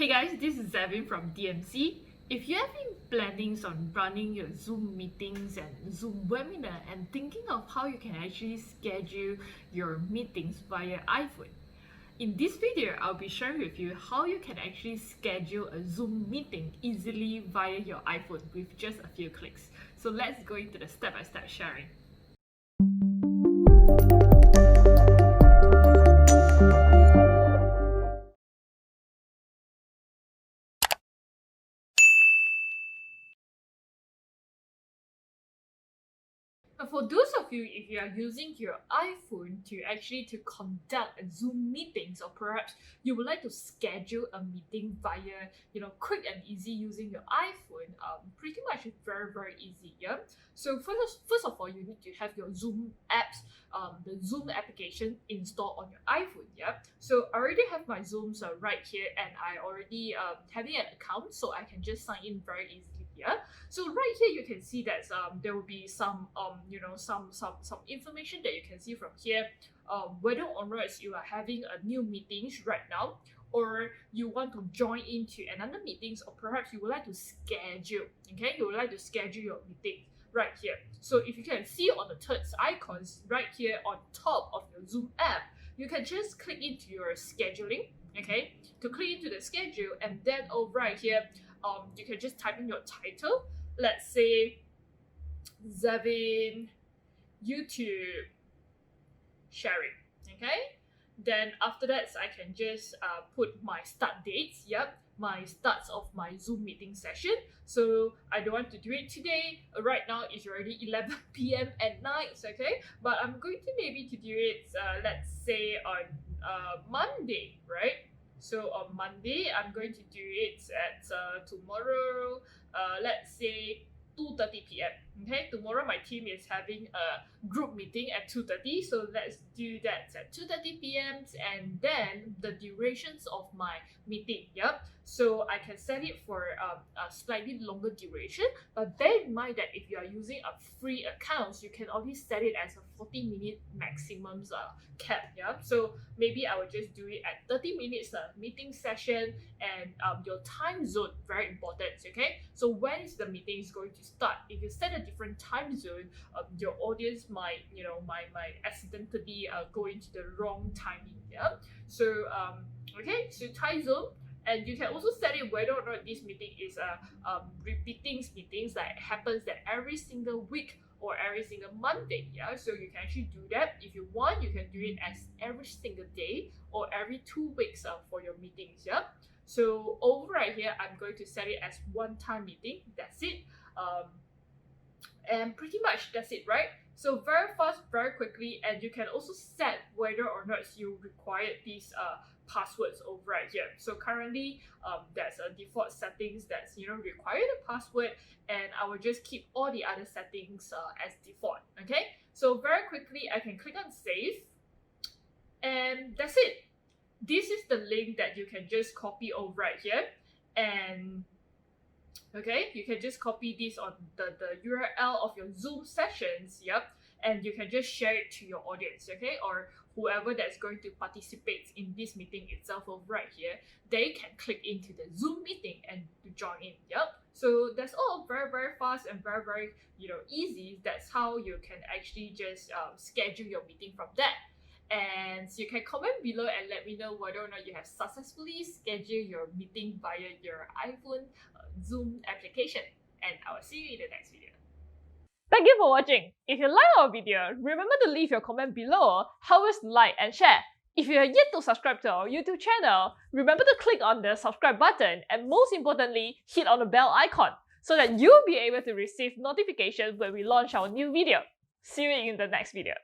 Hey guys, this is Zevin from DMC. If you have been planning on running your Zoom meetings and Zoom webinar and thinking of how you can actually schedule your meetings via iPhone, in this video, I'll be sharing with you how you can actually schedule a Zoom meeting easily via your iPhone with just a few clicks. So let's go into the step-by-step sharing. For those of you, if you are using your iPhone to conduct Zoom meetings, or perhaps you would like to schedule a meeting via quick and easy using your iPhone, pretty much it's very easy. Yeah. So first of all, you need to have your Zoom apps, the Zoom application installed on your iPhone. Yeah. So I already have my Zooms right here, and I already having an account, so I can just sign in very easily here. So right here you can see that there will be some some information that you can see from here, whether or not you are having a new meetings right now, or you want to join into another meetings, or perhaps you would like to schedule, you would like to schedule your meeting right here. So if you can see on the third icons right here on top of your Zoom app, you can just click into your scheduling, to click into the schedule, and then over right here, you can just type in your title. Let's say Zevin YouTube sharing. Then after that, I can just put my start dates. My starts of my Zoom meeting session. So I don't want to do it today. Right now it's already 11 p.m. at night. But I'm going to maybe to do it. Let's say on Monday, right? So on Monday, I'm going to do it at tomorrow. Let's say 2:30 p.m. Tomorrow my team is having a group meeting at 2:30, so let's do that at 2:30 p.m. and then the durations of my meeting. So I can set it for a slightly longer duration, but bear in mind that if you are using a free account, you can only set it as a 40-minute maximum cap. So maybe I will just do it at 30 minutes meeting session, and your time zone, very important. So when is the meeting is going to start? If you set a different time zone, your audience might might accidentally go into the wrong timing. So so time zone. And you can also set it whether or not this meeting is a repeating meetings that happens that every single week or every single Monday. So you can actually do that. If you want, you can do it as every single day or every 2 weeks for your meetings. So over right here, I'm going to set it as one-time meeting. That's it. And pretty much that's it, right? So very fast, very quickly, and you can also set whether or not you require these passwords over right here. So currently, there's a default settings that's require the password, and I will just keep all the other settings as default. So very quickly, I can click on save, and that's it. This is the link that you can just copy over right here, and you can just copy this on the URL of your Zoom sessions, and you can just share it to your audience, or whoever that's going to participate in this meeting itself over right here, they can click into the Zoom meeting and to join in. So that's all very fast and very easy. That's how you can actually just schedule your meeting from that. And you can comment below and let me know whether or not you have successfully scheduled your meeting via your iPhone Zoom application. And I will see you in the next video. Thank you for watching. If you like our video, remember to leave your comment below, help us like and share. If you are yet to subscribe to our YouTube channel, remember to click on the subscribe button, and most importantly, hit on the bell icon so that you'll be able to receive notifications when we launch our new video. See you in the next video.